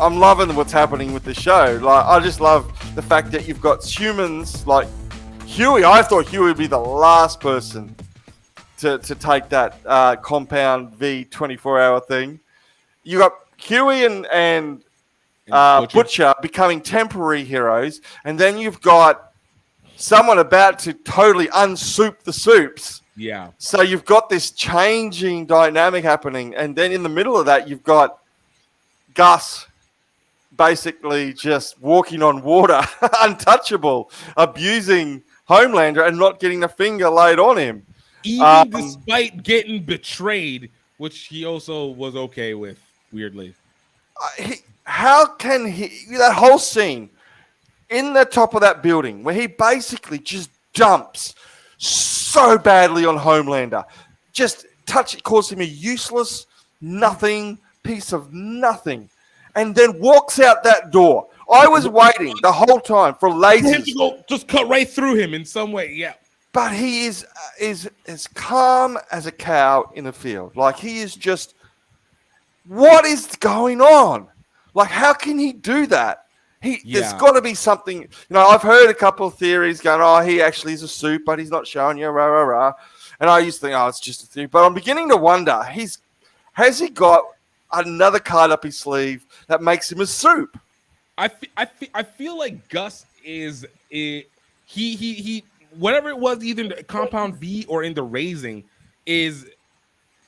I'm loving what's happening with the show. Like, I just love the fact that you've got humans like Huey. I thought Huey would be the last person to take that compound V 24-hour thing. You got Huey and Butcher becoming temporary heroes, and then you've got someone about to totally unsoup the soups. Yeah. So you've got this changing dynamic happening, and then in the middle of that, you've got Gus basically just walking on water, untouchable, abusing Homelander and not getting a finger laid on him. Even despite getting betrayed, which he also was okay with, weirdly. How can he, that whole scene in the top of that building where he basically just dumps so badly on Homelander, just calls him a useless, nothing, piece of nothing, and then walks out that door. I was waiting the whole time for lasers to go, just cut right through him in some way. Yeah. But he is as calm as a cow in a field. Like, he is just, what is going on? Like, how can he do that? There's got to be something. You know, I've heard a couple of theories going, oh, he actually is a suit, but he's not showing you, rah, rah, rah. And I used to think, oh, it's just a theory. But I'm beginning to wonder, has he got another card up his sleeve that makes him a soup? I feel like Gus is he whatever it was, either in the Compound V or in the Raising, it's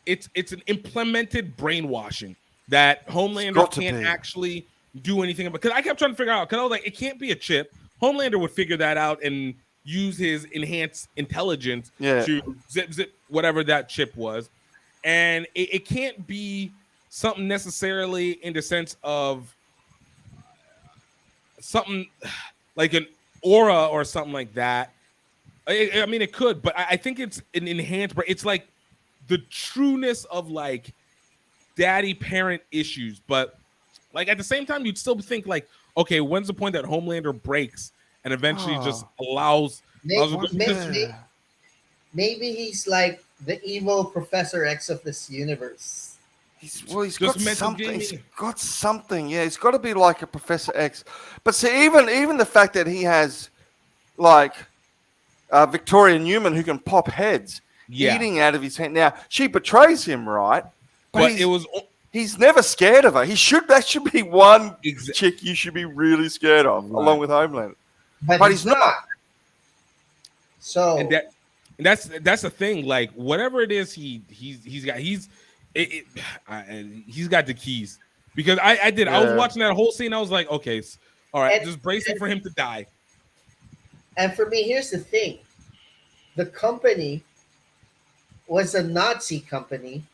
an implemented brainwashing that Homelander can't actually do anything about. Because I kept trying to figure out, because I was like, it can't be a chip. Homelander would figure that out and use his enhanced intelligence to zip whatever that chip was. And it can't be something necessarily in the sense of something like an aura or something like that. I mean, it could, but I think it's an enhanced. It's like the trueness of like daddy-parent issues, but like at the same time, you'd still think like, okay, when's the point that Homelander breaks and eventually just allows? Maybe he's like the evil Professor X of this universe. He's got something. He's got something. Yeah, he's got to be like a Professor X. But see, even the fact that he has like Victoria Newman who can pop heads eating out of his hand. Now, she betrays him, right? But he's never scared of her. That should be one chick you should be really scared of, along with Homelander. But he's not. So and that's the thing. Like whatever it is, he's got the keys. Because I was watching that whole scene. I was like, okay, all right, just bracing for him to die. And for me, here's the thing: the company was a Nazi company,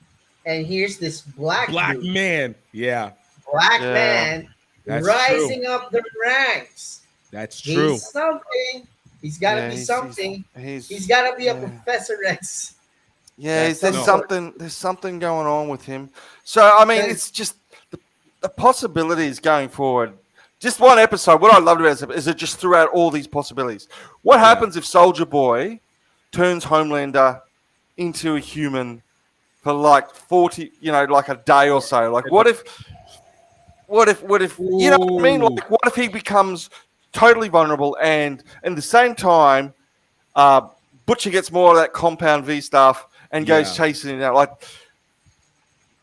and here's this black man, black man rising up the ranks. That's true. He's something. He's got to be something. He's got to be a Professor X. Yeah, there's something going on with him. So I mean, it's just the possibilities going forward. Just one episode. What I loved about it is it just threw out all these possibilities. What happens if Soldier Boy turns Homelander into a human for like 40, like a day or so? Like, what if, you know what I mean? Like, what if he becomes totally vulnerable and at the same time, Butcher gets more of that Compound V stuff and goes chasing it out. Like,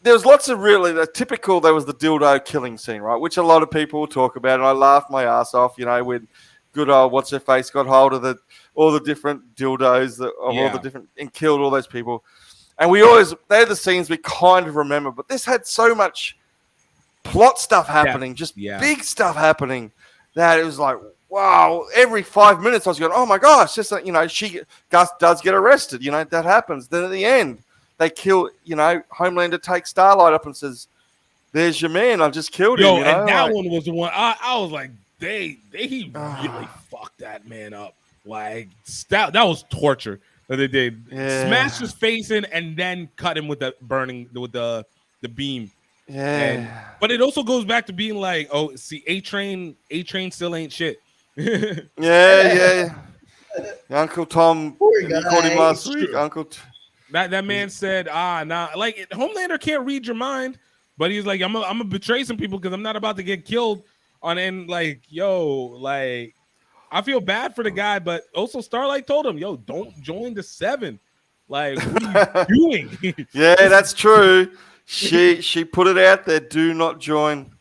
there was lots of really typical. There was the dildo killing scene, right, which a lot of people talk about, and I laughed my ass off. When good old what's her face got hold of all the different dildos all the different and killed all those people, and they're the scenes we kind of remember. But this had so much plot stuff happening, big stuff happening, that it was like, wow. Every 5 minutes I was going, oh my gosh, just like, Gus does get arrested. That happens. Then at the end, they kill, Homelander takes Starlight up and says, there's your man. I just killed him. And that one was the one I was like, he really fucked that man up. Like, that was torture that they did. Yeah. Smash his face in and then cut him with the beam. Yeah. But it also goes back to being like, oh, see, A-Train still ain't shit. Yeah. Uncle Tom, you called him last week. Uncle That man said, like Homelander can't read your mind, But he's like, I'm gonna betray some people because I'm not about to get killed on. And like, yo, like, I feel bad for the guy, but also Starlight told him, yo, don't join the 7. Like, what are you doing? Yeah, that's true. She put it out there. Do not join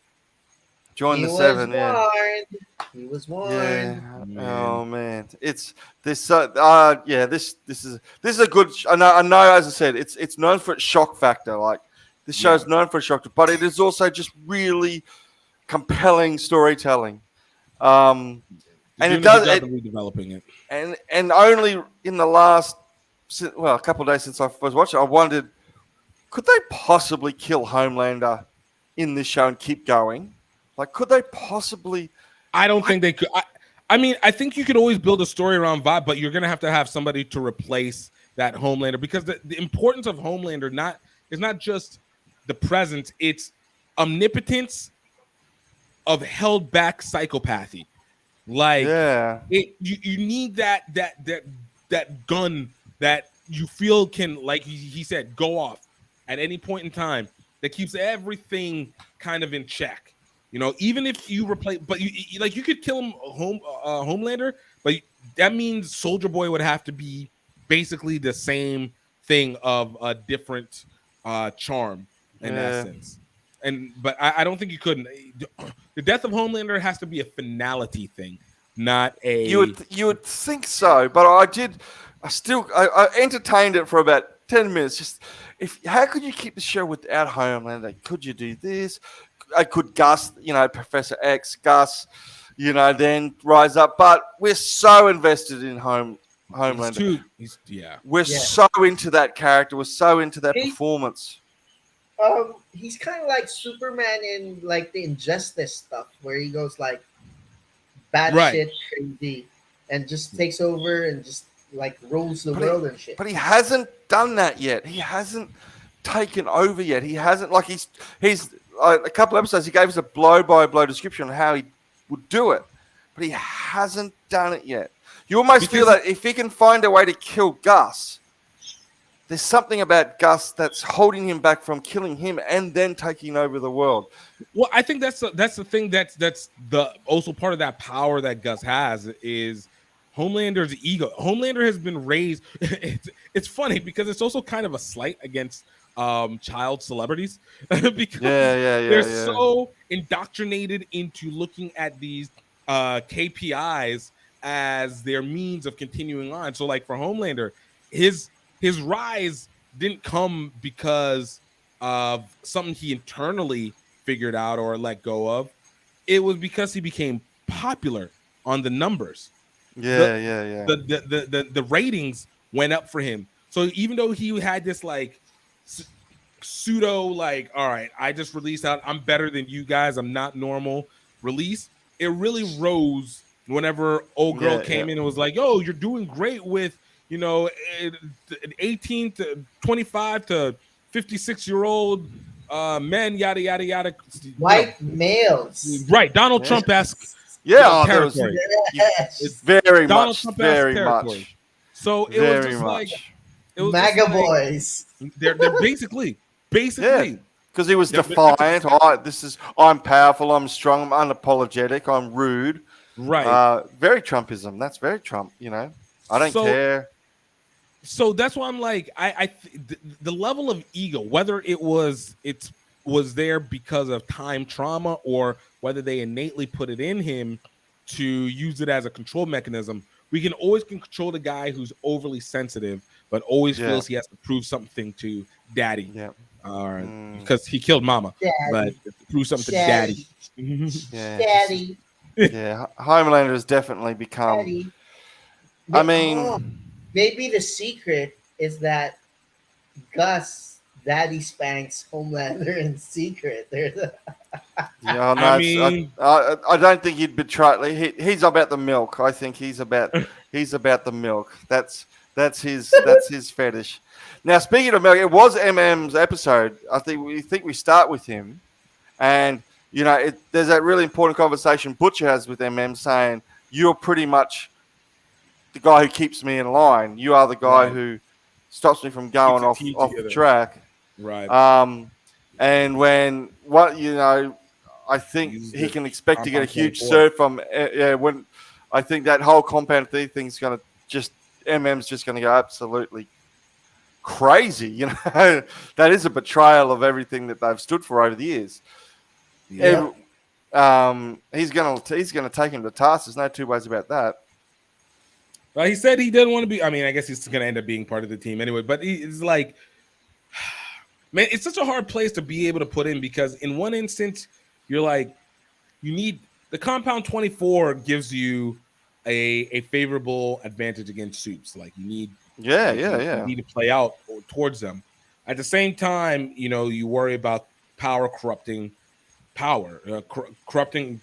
He the was 7. Yeah. warned. He was Yeah. warned. Man. Oh man, it's this. Yeah, this is a good. I know. As I said, it's known for its shock factor. Like this Yeah. show's known for its shock, but it is also just really compelling storytelling. Um, They're and it doing a good does job it, of redeveloping it. and only in the last, a couple of days since I was watching, I wondered, could they possibly kill Homelander in this show and keep going? Like, could they possibly? I don't think they could. I mean, I think you could always build a story around Vibe, but you're gonna have to have somebody to replace that Homelander because the importance of Homelander is not just the presence; it's omnipotence of held back psychopathy. Like Yeah. you need that gun that you feel can, like he said, go off at any point in time that keeps everything kind of in check. You know, even if you replace, but you could kill him Homelander, but that means Soldier Boy would have to be basically the same thing of a different charm in essence. But I don't think you could. The death of Homelander has to be a finality thing, not a. You would think so, but I entertained it for about 10 minutes. Just how could you keep the show without Homelander? Could you do this? I could Gus, Professor X, Gus, then rise up. But we're so invested in Homelander. We're Yeah. so into that character. We're so into that He- performance. He's kind of like Superman in like the Injustice stuff, where he goes like batshit Right. crazy and just takes over and just like rules the But world and shit. But he hasn't done that yet. He hasn't taken over yet. He hasn't he's a couple episodes. He gave us a blow by blow description on how he would do it, but he hasn't done it yet. You almost feel that if he can find a way to kill Gus, there's something about Gus that's holding him back from killing him and then taking over the world. Well, I think that's the thing that's the also part of that power that Gus has is Homelander's ego. Homelander has been raised. It's funny because it's also kind of a slight against child celebrities because they're so indoctrinated into looking at these KPIs as their means of continuing on. So like for Homelander, his rise didn't come because of something he internally figured out or let go of. It was because he became popular on the numbers. The ratings went up for him. So even though he had this like pseudo like, all right, I just released out, I'm better than you guys, I'm not normal release, it really rose whenever old girl came in and was like, yo, you're doing great with, 18 to 25 to 56-year-old men, yada yada yada, White males, right? Donald Trump-esque, territory. Yes. Very Donald much, Trump-esque very territory. much. So it was just like it was MAGA just like, boys. They're basically, because he was defiant. I'm powerful. I'm strong. I'm unapologetic. I'm rude. right? Very Trumpism. That's very Trump. I don't care. So that's why I'm like, the level of ego, whether it was there because of time trauma or whether they innately put it in him to use it as a control mechanism, we can always control the guy who's overly sensitive, but always feels he has to prove something to daddy. Yeah. Because he killed mama, but prove something to daddy. Daddy. Yeah, Homelander has definitely become. Daddy. I mean, maybe the secret is that Gus daddy spanks Homelander in secret. I don't think he'd betray. He's about the milk. I think he's about the milk. That's his fetish. Now, speaking of milk, it was MM's episode. I think we start with him, and there's that really important conversation Butcher has with MM, saying you're pretty much the guy who keeps me in line. You are the guy who stops me from going off the track. Right. And when what I think Uses he the can expect to get a compound huge 24. surge from when I think that whole compound V thing's going to just MM's just going to go absolutely crazy. That is a betrayal of everything that they've stood for over the years. Yeah. He's gonna take him to task. There's no two ways about that. Well, he said he didn't want to be. I mean, I guess he's going to end up being part of the team anyway. But it's like, man, it's such a hard place to be able to put in because in one instance, you're like, you need the compound 24 gives you a favorable advantage against soups. Like you need, Yeah, you yeah. need to play out towards them. At the same time, you worry about power corrupting power, corrupting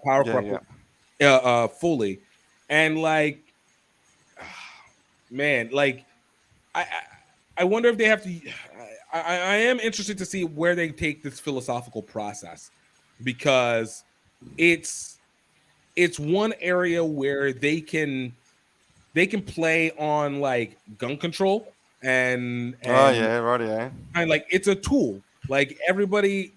power Yeah, corrupting yeah. fully, and like, man, like I, I I wonder if they have to. I am interested to see where they take this philosophical process because it's it's one area where they can play on like gun control and Oh and yeah, right, yeah. and like it's a tool. Like everybody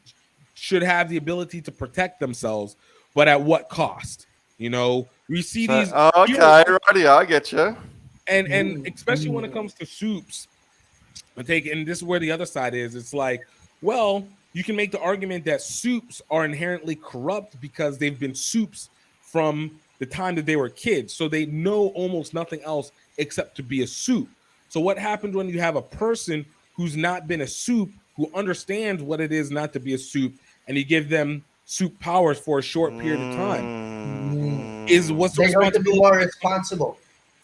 should have the ability to protect themselves, but at what cost? We see So, these heroes, okay, right, yeah, I get you. and especially when it comes to soups, and this is where the other side is. It's like, well, you can make the argument that soups are inherently corrupt because they've been soups from the time that they were kids, so they know almost nothing else except to be a soup. So what happens when you have a person who's not been a soup, who understands what it is not to be a soup, and you give them soup powers for a short period of time? Is Mm-hmm. what's the They're going to be responsibility? more responsible.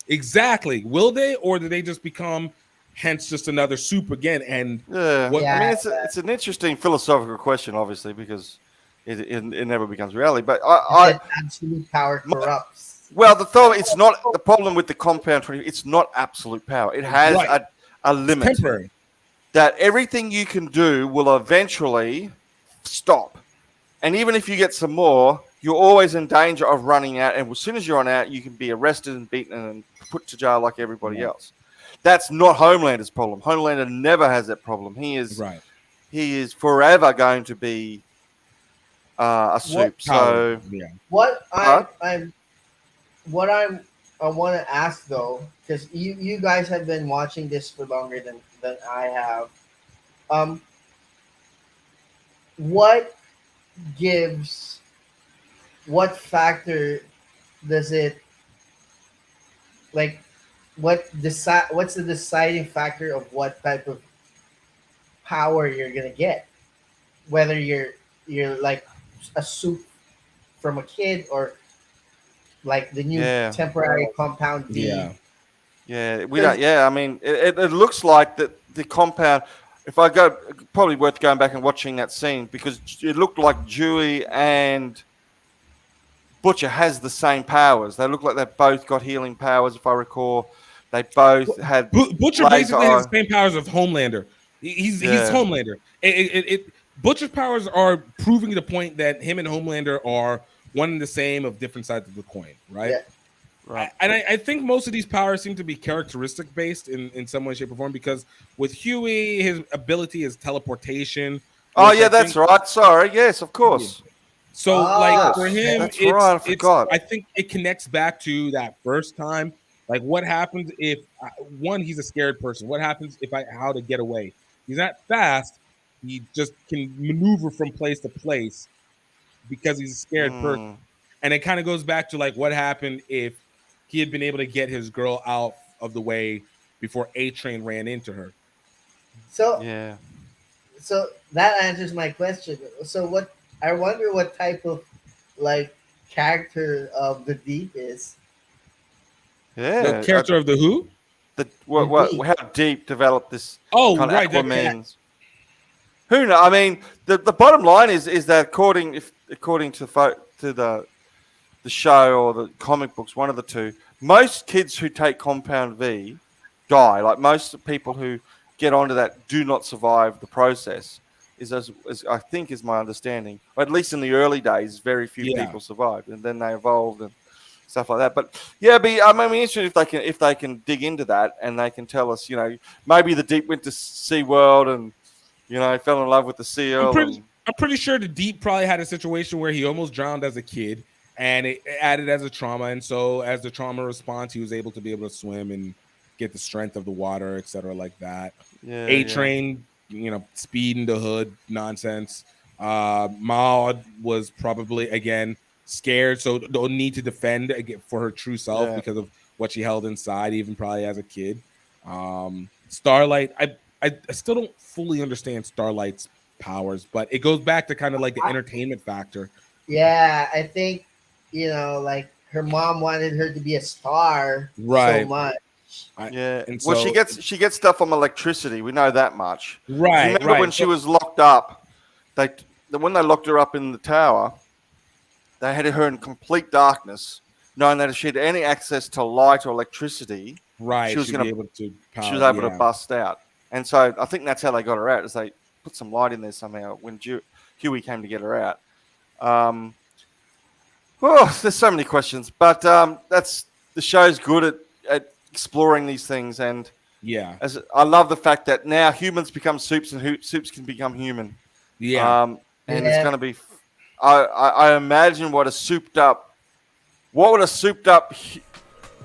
Exactly. Will they, or do they just become hence just another soup again? And Yeah, what? I mean Yeah, it's an interesting philosophical question, obviously, because it never becomes reality. But is that absolute power my, corrupts? well, the thought it's not the problem with the compound 20. It's not absolute power. It has Right. a It's limit temporary. that everything you can do will eventually stop. And even if you get some more, you're always in danger of running out. And as soon as you're on out, you can be arrested and beaten and put to jail like everybody Right. else. That's not Homelander's problem. Homelander never has that problem. Right. He is forever going to be a What soup. Power. So, Yeah. what but I want to ask though, because you guys have been watching this for longer than I have. Um, what gives what factor does it like what's the deciding factor of what type of power you're gonna get, whether you're like a soup from a kid or like the new yeah, temporary compound V. Yeah. yeah, we don't. Because Yeah, I mean, it looks like that the compound. If I go, probably worth going back and watching that scene because it looked like Dewey and Butcher has the same powers. They look like they both got healing powers, if I recall. They both had Butcher laser basically has eye. the same powers of Homelander. He's Yeah, Homelander. Butcher's powers are proving the point that him and Homelander are one and the same of different sides of the coin, right? yeah, right. I think most of these powers seem to be characteristic based in some way, shape, or form. Because with Huey, his ability is teleportation, Oh which yeah, I that's think. right. Sorry. Yes, of Yeah. course. So like ah, for okay. him, That's right. I it's forgot. I think it connects back to that first time. Like what happens if one, he's a scared person. What happens if I how to get away? He's not fast. He just can maneuver from place to place because he's a scared person. Mm, And it kind of goes back to like what happened if he had been able to get his girl out of the way before A Train ran into her. So yeah. so that answers my question. So what I wonder what type of like character of the Deep is. The Yeah. character of the Who? The Deep. How deep developed this Oh, kind of right. Yeah. Aquaman's? Who knows? I mean, the bottom line is that according to the show or the comic books, one of the two, most kids who take Compound V die. Like most people who get onto that do not survive the process. Is as I think is my understanding. Or at least in the early days, very few Yeah. people survived, and then they evolved and stuff like that. But yeah, I'm interested if they can dig into that and they can tell us, maybe the Deep went to SeaWorld and You know, he fell in love with the I'm seal. pretty sure the Deep probably had a situation where he almost drowned as a kid, and it added as a trauma. And so, as the trauma response, he was able to swim and get the strength of the water, etc., like that. A-Train, speed in the hood nonsense. Maud was probably again scared, so don't need to defend for her true self because of what she held inside, even probably as a kid. Starlight, I still don't fully understand Starlight's powers, but it goes back to kind of like the entertainment factor. Yeah, I think like her mom wanted her to be a star so much. And well, she gets stuff from electricity. We know that much. Right. You remember when she was locked up? When they locked her up in the tower, they had her in complete darkness, knowing that if she had any access to light or electricity, she was able to bust out. And so I think that's how they got her out. Is they put some light in there somehow when Huey came to get her out. There's so many questions, but that's the show's good at exploring these things, and I love the fact that now humans become soups and soups can become human. And it's going to be. I imagine what would a souped up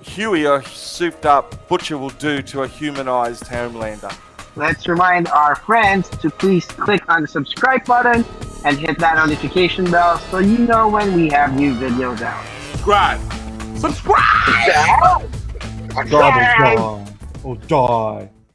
Huey or souped up Butcher will do to a humanized Homelander. Let's remind our friends to please click on the subscribe button and hit that notification bell so you know when we have new videos out. Subscribe! Die or die.